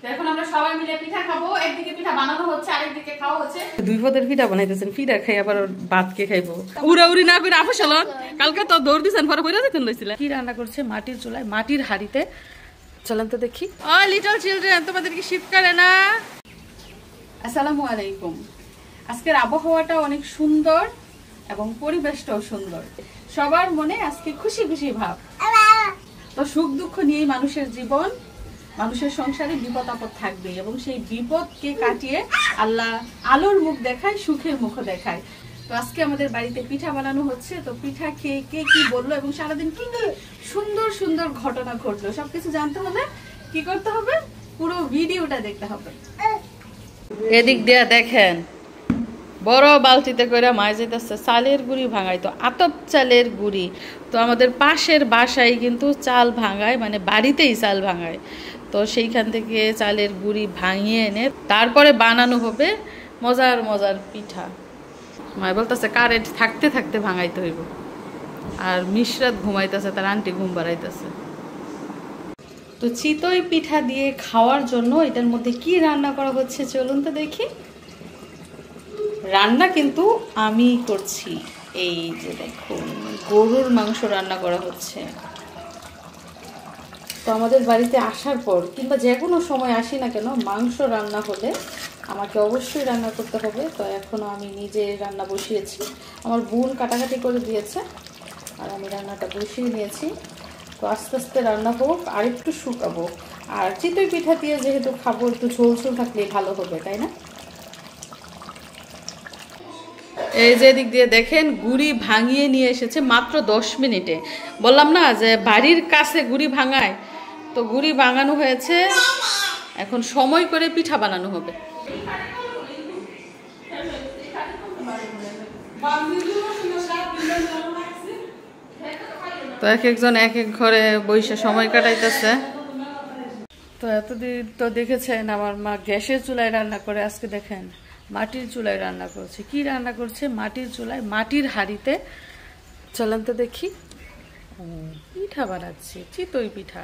এখন আমরা সবাই মিলে পিঠা খাবো। একদিকে পিঠা বানানো হচ্ছে, আরেকদিকে খাওয়া হচ্ছে। দুই পদের পিঠা বানাইতেছেন, পিঠা খাই আবার ভাত কে খাইবো। উড়াউড়ি না করে আপসাল কালকে তো দৌড় দিছেন, পরে বইরা যেতেন লইছিলেন। কি রান্না করছে? মাটির চুলায়, মাটির হাঁড়িতে। চলেন তো দেখি। ও লিটল চিলড্রেন, তোমাদের কি শীত করে না? আসসালামু আলাইকুম। আজকের আবহাওয়াটা অনেক সুন্দর এবং পরিবেশটাও সুন্দর। সবার মনে আজকে খুশি খুশি ভাব। তো সুখ দুঃখ নিয়েই মানুষের জীবন, মানুষের সংসারে বিপদ আপদ থাকবে এবং সেই বিপদকে কাটিয়ে আল্লাহ আলোর মুখ দেখায়, সুখের মুখ দেখায়। তো আজকে আমাদের বাড়িতে পিঠা বানানো হচ্ছে। তো পিঠা খেয়ে কে কি বললো এবং সারাদিন কি কি সুন্দর সুন্দর ঘটনা ঘটলো সবকিছু জানতে হলে কি করতে হবে? পুরো ভিডিওটা দেখতে হবে। এদিক দিয়ে দেখেন বড় বালতিতে করে মাছ যেতেছে চালের গুঁড়ি ভাঙাই, তো আতপ চালের গুঁড়ি। তো আমাদের পাশের বাসায় কিন্তু চাল ভাঙায়, মানে বাড়িতেই চাল ভাঙায়। তো সেইখান থেকে চালের গুঁড়ি ভাঙিয়ে এনে তারপরে বানানো হবে মজার মজার পিঠা। মায় বলতেছে কারেন্ট থাকতে থাকতে ভাঙাইতে হইব। আর মিশরাত ঘুমাইতেছে, তার আন্টি ঘুম বাড়াইতেছে। তো চিতই পিঠা দিয়ে খাওয়ার জন্য এটার মধ্যে কি রান্না করা হচ্ছে চলুন তো দেখি। রান্না কিন্তু আমি করছি। এই যে দেখুন, গরুর মাংস রান্না করা হচ্ছে। তো আমাদের বাড়িতে আসার পর কিংবা যে কোনো সময় আসি না কেন, মাংস রান্না হলে আমাকে অবশ্যই রান্না করতে হবে। তো এখনও আমি নিজে রান্না বসিয়েছি, আমার বোন কাটাকাটি করে দিয়েছে আর আমি রান্নাটা বসিয়ে নিয়েছি। তো আস্তে আস্তে রান্না হোক, আর একটু শুকাবো। আর চিতই পিঠা দিয়ে যেহেতু খাবো, একটু ঝোল ঝোল থাকলেই ভালো হবে, তাই না? এই যে দিক দিয়ে দেখেন গুড়ি ভাঙিয়ে নিয়ে এসেছে মাত্র 10 মিনিটে। বললাম না যে বাড়ির কাছে গুড়ি ভাঙায়, তো গুড়ি ভাঙানো হয়েছে। এখন সময় করে পিঠা বানানো হবে। তো এক একজন এক এক ঘরে বসে সময় কাটাইতেছে। তো এতদিন তো দেখেছেন আমার মা গ্যাসের চুলায় রান্না করে, আজকে দেখেন মাটির চুলায় রান্না করছে। কি রান্না করছে? মাটির চুলায়, মাটির হাঁড়িতে। চলেন তো দেখি। পিঠা বানাচ্ছি, চিতই পিঠা।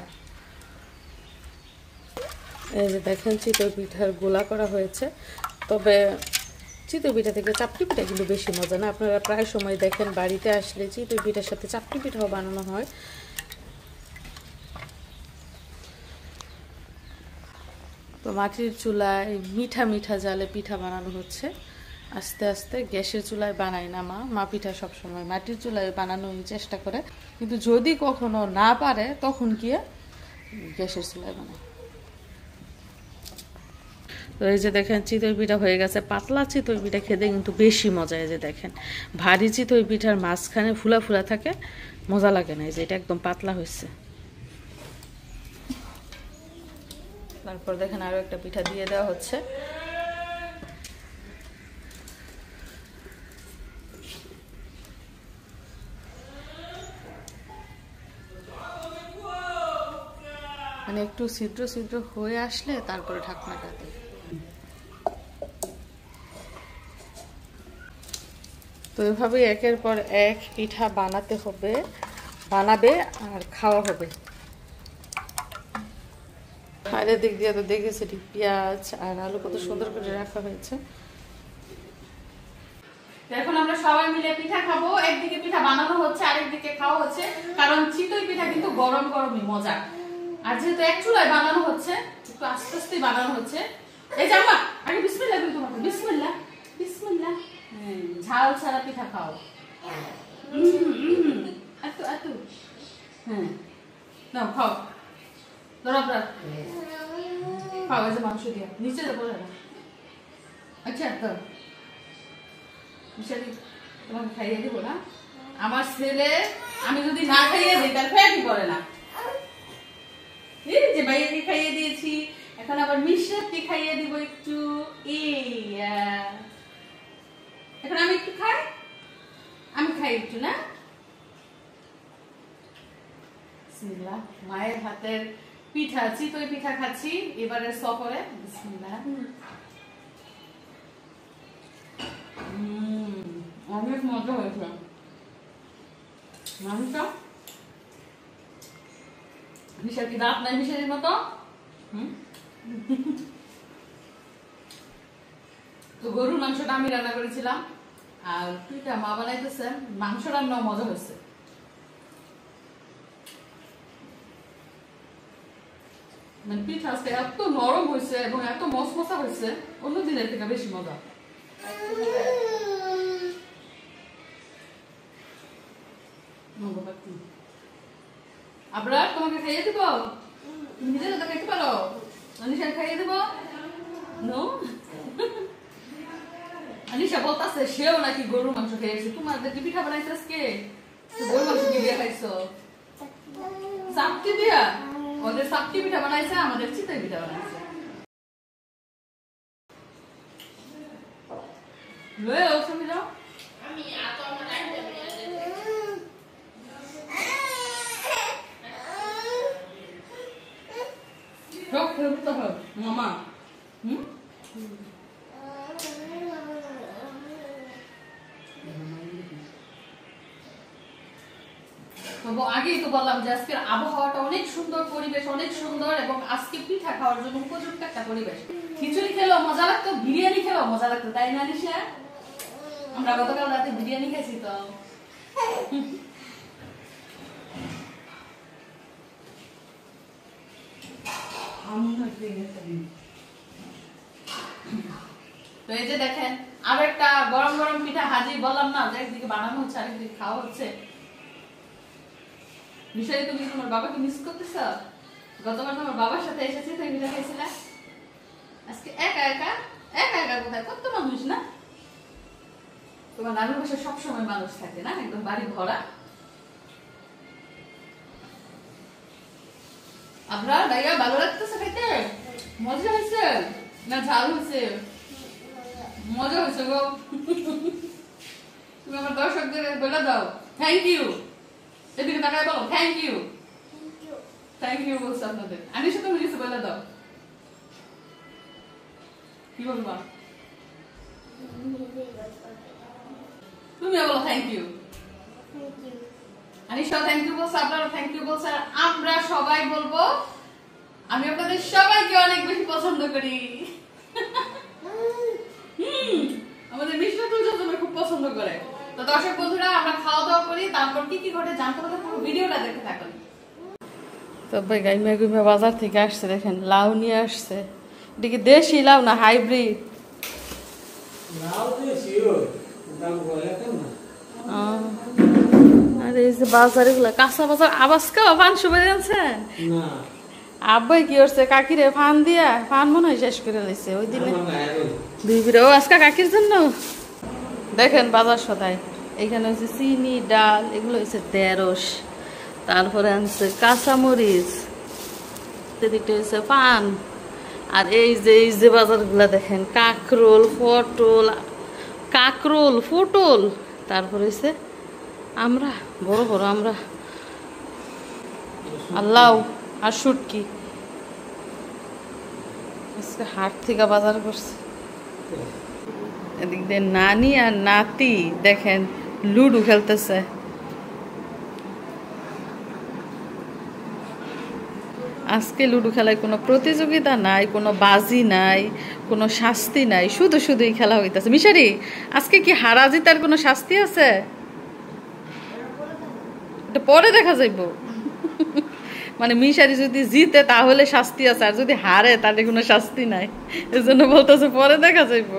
এই যে দেখেন চিতই পিঠার গোলা করা হয়েছে। তবে চিতই পিঠা থেকে চাপটি পিঠা কিন্তু বেশি মজা না? আপনারা প্রায় সময় দেখেন বাড়িতে আসলে চিতই পিঠার সাথে চাপটি পিঠাও বানানো হয়। তো মাটির চুলায় মিঠা মিঠা জালে পিঠা বানানো হচ্ছে আস্তে আস্তে। গ্যাসের চুলায় বানায় না মা পিঠা সবসময় মাটির চুলায় বানানোর চেষ্টা করে, কিন্তু যদি কখনো না পারে তখন কি গ্যাসের চুলায় বানায়। তো এই যে দেখেন চিতই পিঠা হয়ে গেছে। পাতলা চিতই পিঠা খেতে কিন্তু বেশি মজা। এই যে দেখেন ভারী চিতই পিঠার মাঝখানে ফুলা ফুলা থাকে, মজা লাগে না। এই যে এটা একদম পাতলা হয়েছে। তারপর দেখেন আরো একটা পিঠা দিয়ে দেওয়া হচ্ছে। মানে একটু ছিদ্র ছিদ্র হয়ে আসলে তারপরে ঢাকনাটা দিই। তো এভাবে একের পর এক পিঠা বানাতে হবে, বানাবে আর খাওয়া হবে। বাইরের দিক দিয়ে তো দেখেছি ঠিক পেঁয়াজ আর আলু কত সুন্দর করে রাখা হয়েছে। এখন আমরা সবাই মিলে পিঠা খাবো। একদিকে পিঠা বানানো হচ্ছে, আরেকদিকে খাওয়া হচ্ছে। কারণ চিতই পিঠা কিন্তু গরম গরমই মজা। আর যেহেতু এক চুলায় বানানো হচ্ছে, একটু আস্তে আস্তে বানানো হচ্ছে। এই জামা আগে বিসমিল্লাহ বলি তোমাকে, বিসমিল্লাহ বিসমিল্লাহ। ঝাল ছাড়া পিঠা খাও। এত এত হ্যাঁ নাও খাও। বরাবর খাও। এই যে মাংস দিয়া নিচে যাবো না। আচ্ছা তো মিশালি তোমাকে খাইয়ে দিব না? আমার ছেলে আমি যদি না খাইয়ে দিই তার ফ্যাটই করে না। এই যে ভাইয়াকে খাইয়ে দিয়েছি, এখন আবার মিশরাতকে খাইয়ে দিব একটু। এখন আমি একটু খাই, আমি খাই একটু না? বিসমিল্লাহ। মায়ের হাতের পিঠা, চিতই পিঠা খাচ্ছি এবারের সফরে। বিসমিল্লাহ। অনেক মজা হয়েছে। মাংস মিশার কি দাঁত নাই মিশারির মতো? তো গরুর মাংসটা আমি রান্না করেছিলাম আর পিঠা মা বানাইতেছে। মাংস রান্নাও মজা হয়েছে। মানে পিঠা আজকে এত নরম হয়েছে এবং এত মশমশা হয়েছে, অন্য দিনের থেকে বেশি মজা। আপনার তোমাকে খাইয়ে দিব, তুমি নিজে তো খাইতে পারো, আনিশা খাইয়ে দিব। নো, আনিশা বলতেছে সেও নাকি গরুর মাংস খেয়েছে। তোমাদের কি পিঠা বানাইছে আজকে? গরুর মাংস কি দিয়ে খাইছো? চাপটি দিয়া? ওদের চাপটি পিঠা বানাইছে, আমাদের চিতই পিঠা বানাইছে। লয়ে ওসে মিলাও। আমি এত টাইম দেব সব খেলতে হবে মামা। আগেই তো বললাম যে আজকের আবহাওয়াটা অনেক সুন্দর, পরিবেশ অনেক সুন্দর এবং আজকে পিঠা খাওয়ার জন্য উপযুক্ত একটা পরিবেশ। খিচুড়ি খেলেও মজা লাগতো, বিরিয়ানি খেলেও মজা লাগতো, তাই না নিশা? আমরা গতকাল রাতে বিরিয়ানি খেয়েছি। তো তো এই যে দেখেন আর একটা গরম গরম পিঠা হাজির। বললাম না যে একদিকে বানানো হচ্ছে আরেকদিকে খাওয়া হচ্ছে। বিষয়ে তুমি তোমার বাবাকে মিস করতেছ? গতবার তোমার বাবার সাথে এসেছি, তুমি পিঠা খাইছিলে। আজকে একা একা একা একা কোথায়? কত মানুষ না? তোমার নানুর বাসায় সবসময় মানুষ থাকে না, একদম বাড়ি ভরা। আপনার ভাইয়া ভালো লাগতেছে খাইতে? মজা হয়েছে না ঝাল হয়েছে? মজা হয়েছে গো। তুমি আমার দর্শকদের বলে দাও থ্যাংক ইউ। এদিকে তাকায় বলো থ্যাংক ইউ। থ্যাংক ইউ বলছে আপনাদের। আনিশা তুমি কিছু বলে দাও। কি বলবা? তুমি বলো thank you. Anisha thank you বলছে, আপনারা থ্যাংক ইউ বলছে, আমরা সবাই বলবো আমি আপনাদের সবাইকে অনেক বেশি পছন্দ করি। আমাদের মিষ্টি তুমি খুব পছন্দ করে। তো দর্শক বন্ধুরা, আমরা খাওয়া দাওয়া করি, তারপর কি কি ঘটে জানতে হলে পুরো ভিডিওটা দেখতে থাকুন। তো ভাই গাইমা গুইমা বাজার থেকে আসছে, দেখেন লাউ নিয়ে আসছে। এটা কি দেশি লাউ না হাইব্রিড? লাউ দেশি, দাম বলে কেন না? আরে এই যে বাজারে গুলা কাঁচা বাজার আবাস খাওয়া পান সুপারি আনছেন না? আব্বাই কি করছে, কাকিরে ফান দিয়া ফান মনে হয় শেষ করে লাইছে ওই দিনে দুই বিরে। ও আজকে কাকির জন্য দেখেন বাজার সদাই। এখানে হচ্ছে চিনি, ডাল, এগুলো হচ্ছে ঢেঁড়স, তারপরে আনছে কাঁচামরিচ, এদিকটা হচ্ছে পান। আর এই যে বাজারগুলা দেখেন কাঁকরোল, পটল, তারপরে হচ্ছে আমরা বড় বড় আমরা আর লাউ আর শুটকি। আজকে হাট থেকে বাজার করছে। এদিক দিয়ে নানি আর নাতি দেখেন লুডো খেলতেছে। আজকে লুডো খেলায় কোনো প্রতিযোগিতা নাই, কোনো বাজি নাই, কোনো শাস্তি নাই, শুধুই খেলা হইতেছে। মিশারি, আজকে কি হারা জিতার কোনো শাস্তি আছে? এটা পরে দেখা যাইব। মানে মিশারি যদি জিতে তাহলে শাস্তি আছে, আর যদি হারে তাহলে কোনো শাস্তি নাই। এই জন্য বলতেছে পরে দেখা যাইব।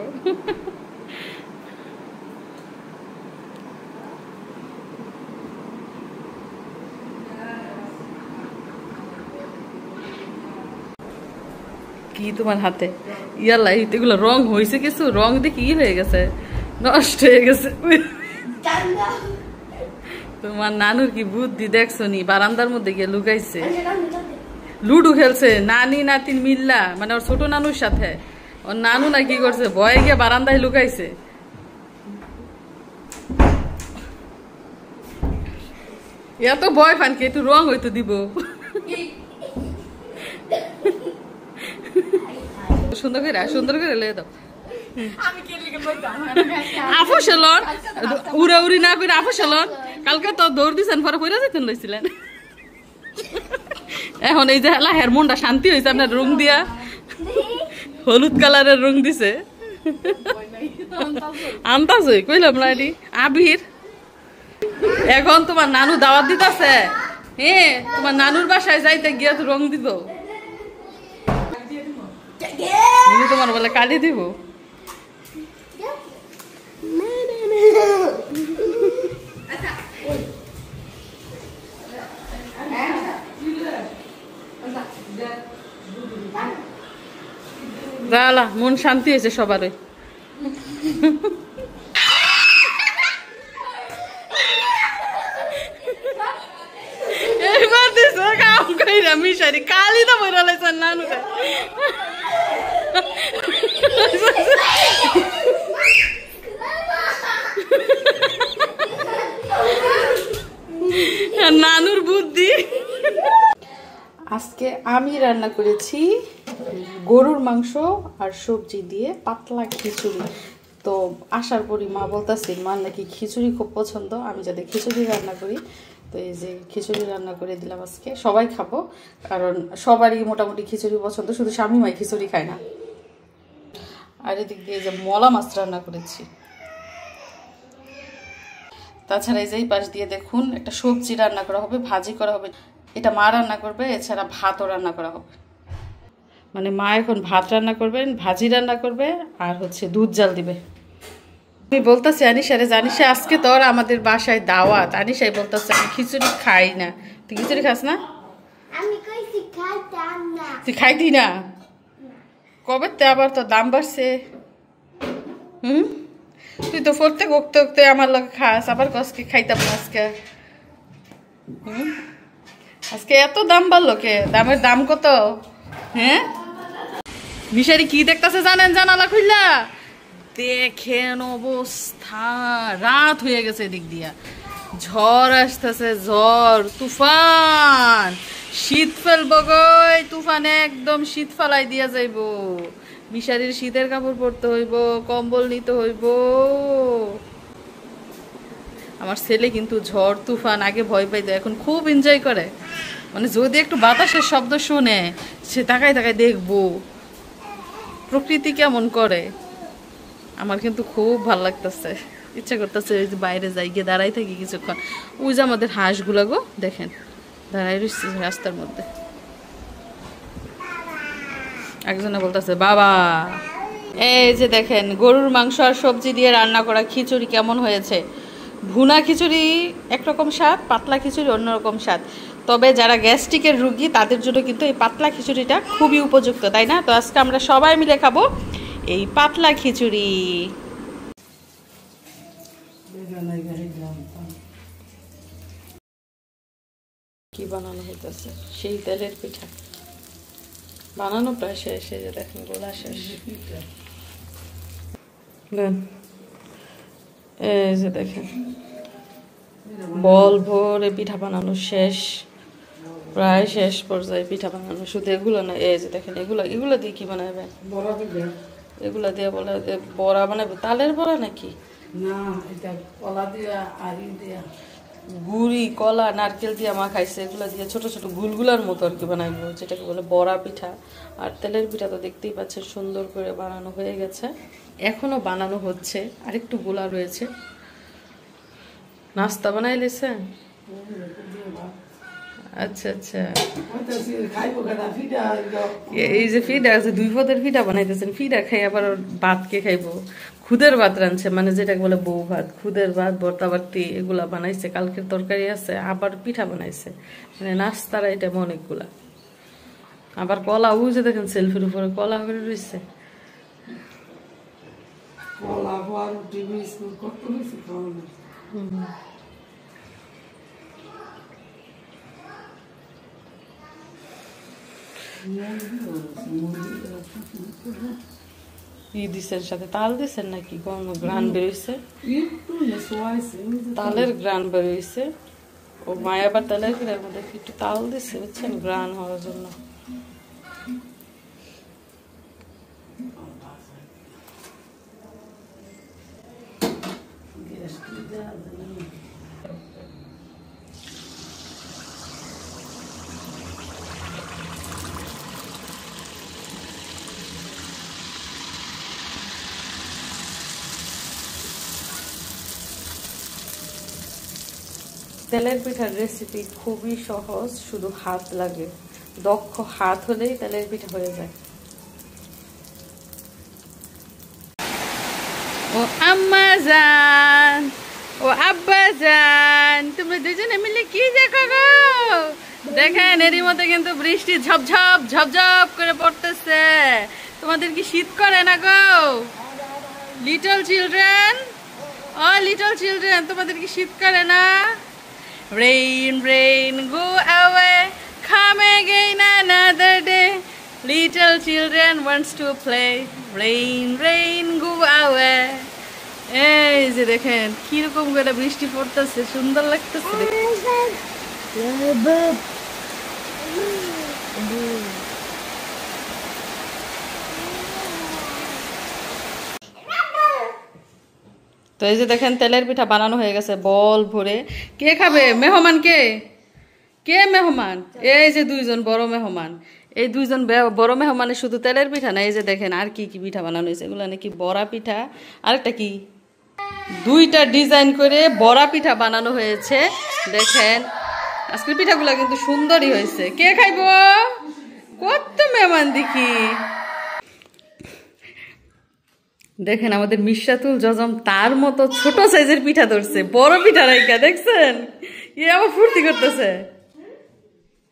কি তোমার হাতে? ইয়াল্লা, এগুলো রং হয়েছে কিছু? রং দেখি ই হয়ে গেছে, নষ্ট হয়ে গেছে। তোমার নানুর কি বুদ্ধি দেখছো নি? বারান্দার মধ্যে গিয়ে লুকাইছে, লুডো খেলছে নানি নাতিন মিল্লা, মানে ওর ছোট নানুর সাথে। ওর নানু না কি করছে, ভয়ে গিয়ে বারান্দায় লুকাইছে। এত ভয় পান কি? একটু রং হইতো দিব। সুন্দর করে লে দাও। আফসলন উড়াউড়ি না করে আফসলন কালকে তো দৌড় দিছেন, পরে কইরা যেতেন লইছিলেন। এখন এই যে হেলা হের মনটা শান্তি হয়েছে আপনার রুম দিয়া। হলুদ কালারের রং দিছে আনতাছে কইলাম না এটি আবির। এখন তোমার নানু দাওয়াত দিতেছে, হ্যাঁ তোমার নানুর বাসায় যাইতে গিয়া তো রং দিব, তোমার বলে কালি দিব। জালা মন শান্তি হয়েছে সবারই। এবার দিস কাম কইরা মিশারি কালি তো বইরা লাইছেন নানুকে। নানুর বুদ্ধি। আজকে আমি রান্না করেছি গরুর মাংস আর সবজি দিয়ে পাতলা খিচুড়ি। তো আসার পরই মা বলতেছে মার নাকি খিচুড়ি খুব পছন্দ, আমি যাতে খিচুড়ি রান্না করি। তো এই যে খিচুড়ি রান্না করে দিলাম আজকে, সবাই খাবো, কারণ সবারই মোটামুটি খিচুড়ি পছন্দ, শুধু স্বামী মাই খিচুড়ি খায় না। আর এদিক দিয়ে যে মলা মাছ রান্না করেছি। তাছাড়া এই যে পাশ দিয়ে দেখুন একটা সবজি রান্না করা হবে, ভাজি করা হবে, এটা মা রান্না করবে, এছাড়া ভাতও রান্না করা হবে। মানে মা এখন ভাত রান্না করবেন, ভাজি রান্না করবে, আর হচ্ছে দুধ জাল দিবে। আমি বলতেছি আনিশারে, জানিস আজকে তোর আমাদের বাসায় দাওয়াত। আনিশাই বলতেছে আমি খিচুড়ি খাই না। তুই খিচুড়ি খাস না? তুই খাইতি না? কবে তে আবার তোর দাম বাড়ছে। তুই তো ফরতে উঠতে উঠতে আমার লগে খাস, আবার কসকে খাইতাম না আজকে। আজকে এত দাম বাড়লো কে? দামের দাম কত? হ্যাঁ মিশারি কি দেখতেছে জানেন? জানালা খুললা দেখেন অবস্থা, রাত হয়ে গেছে এদিক দিয়া, ঝড় আসতেছে, ঝড় তুফান, শীত ফেলবো গই, তুফানে একদম শীত ফালাই দিয়া যাইব। মিশারির শীতের কাপড় পরতে হইব, কম্বল নিতে হইব। আমার ছেলে কিন্তু ঝড় তুফান আগে ভয় পাইতো, এখন খুব এনজয় করে। মানে যদি একটু বাতাসের শব্দ শুনে সে তাকায় তাকায় দেখবো প্রকৃতি কেমন করে। আমার কিন্তু খুব ভালো লাগতেছে, ইচ্ছা করতেছে ওই যে বাইরে যাই, গিয়ে দাঁড়াই থাকি কিছুক্ষণ। ওই যে আমাদের হাঁসগুলা গো দেখেন দাঁড়াই রয়েছে রাস্তার মধ্যে। একজনে বলতেছে বাবা। এই যে দেখেন গরুর মাংস আর সবজি দিয়ে রান্না করা খিচুড়ি কেমন হয়েছে। ভুনা খিচুড়ি একরকম স্বাদ, পাতলা খিচুড়ি অন্যরকম স্বাদ। তবে যারা গ্যাস্ট্রিকের রুগী তাদের জন্য কিন্তু এই পাতলা খিচুড়িটা খুবই উপযুক্ত, তাই না? তো আজকে আমরা সবাই মিলে খাবো এই পাতলা খিচুড়ি। কি বানানো হইতেছে? সেই তেলের পিঠা বানানো প্রায় শেষ। এই যে দেখেন গোলা শেষ। এই যে দেখেন বল ভরে পিঠা বানানো শেষ, প্রায় শেষ পর্যায়ে পিঠা বানানো। শুধু এগুলো না, এই যে দেখেন এগুলো দিয়ে কি বানাবে? এগুলা দিয়ে বলে বড়া বানাবে। তালের বড়া নাকি? না, এটা কলা দিয়া আরি দিয়া গুড়ি কলা নারকেল দিয়া মাখাইছে, এগুলা দিয়ে ছোট ছোট গুলগুলার মতো আর কি বানাইবো, যেটাকে বলে বড়া পিঠা। আর তেলের পিঠা তো দেখতেই পাচ্ছেন সুন্দর করে বানানো হয়ে গেছে, এখনো বানানো হচ্ছে, আরেকটু গোলা রয়েছে। নাস্তা বানাই লেছেন? আচ্ছা আচ্ছা। এই যে ফিডা আছে, 2 পদের ফিডা বানাইতেছেন। ফিডা খাই আবার ভাত কে খাইবো? খুদের ভাত রাঁধছে, মানে যেটাকে বলে বউ ভাত। খুদের ভাত, ভর্তা বাটি এগুলা বানাইছে, কালকের তরকারি আছে, আবার পিঠা বানাইছে। মানে নাস্তার আইটেম অনেকগুলা। আবার কলা, ওই যে দেখেন সেলফির উপরে কলা করে রয়েছে। দিছেন সাথে তাল দিছেন নাকি? গ্রান বেরোইছে, তালের গ্রান বেরোইছে। ও মায়া আবার তালের গ্রানের মধ্যে একটু তাল দিছে বুঝছেন, গ্রান হওয়ার জন্য। তেলের পিঠার রেসিপি খুবই সহজ, শুধু হাত লাগে, দক্ষ হাত হলেই তেলের পিঠা হয়ে যায়। ও আম্মা জান, ও আব্বা জান, তোমরা দুজনে মিলে কি দেখো গো? দেখেন এরই মধ্যে কিন্তু বৃষ্টি ঝপঝপ ঝপঝপ করে পড়তেছে। তোমাদের কি শীত করে না গো লিটল চিলড্রেন? ও লিটল চিলড্রেন, তোমাদের কি শীত করে না? Rain, rain, go away, come again another day. Little children wants to play. Rain, rain, go away. এই যে দেখেন কিরকম করে বৃষ্টি পড়তেছে, সুন্দর লাগতেছে দেখেন। তো এই যে দেখেন তেলের পিঠা বানানো হয়ে গেছে বল ভরে। কে খাবে? মেহমান কে? কে মেহমান? এই যে দুইজন বড় মেহমান। এই দুইজন বড় মেহমানের শুধু তেলের পিঠা না, এই যে দেখেন আর কি কি পিঠা বানানো হয়েছে। এগুলো নাকি বড়া পিঠা, আরেকটা কি, দুইটা ডিজাইন করে বড়া পিঠা বানানো হয়েছে। দেখেন আজকের পিঠাগুলো কিন্তু সুন্দরই হয়েছে। কে খাইব? কত মেহমান দেখি। দেখেন আমাদের মিশরাতুল জজম তার মতো ছোট সাইজের পিঠা ধরছে, বড় পিঠা রাইকা দেখছেন, ইয়ে আবার ফুর্তি করতেছে।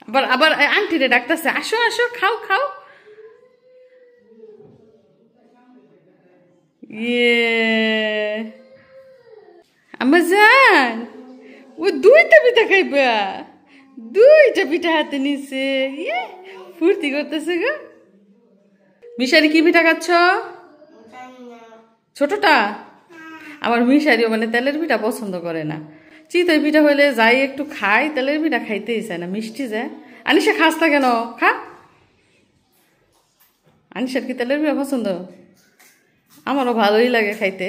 আবার আবার আন্টিরে ডাকতেছে, আসো আসো খাও খাও। ইয়ে আমার জান, ও দুইটা পিঠা খাইবা, দুইটা পিঠা হাতে নিছে, ইয়ে ফুর্তি করতেছে গো। মিশারি কি পিঠা খাচ্ছ? ছোটটা? আমার মিশারিও মানে তেলের পিঠা পছন্দ করে না। চিতই পিঠা হইলে যাই একটু খাই, তেলের পিঠা খাইতেই চায় না, মিষ্টি যায়। আনিশা খাসটা কেন? খা। আনিশার কি তেলের পিঠা পছন্দ? আমারও ভালোই লাগে খাইতে।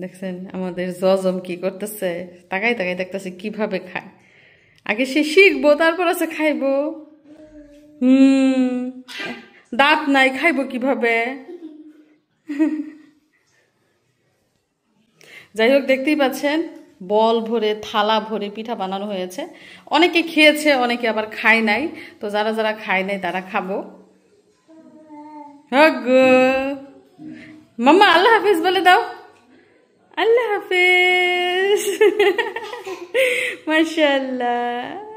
দেখছেন আমাদের জজম কি করতেছে, তাকাই তাকাই দেখতেছে কিভাবে খায়। আগে সে শিখবো তারপর আছে খাইবো। দাঁত নাই, খাইবো কিভাবে? যাই হোক দেখতেই পাচ্ছেন বল ভরে থালা ভরে পিঠা বানানো হয়েছে। অনেকে খেয়েছে, অনেকে আবার খায় নাই। তো যারা যারা খায় নাই তারা খাবো। মাম্মা আল্লাহ হাফেজ বলে দাও। আল্লাহ হাফেজ। মাশাআল্লাহ।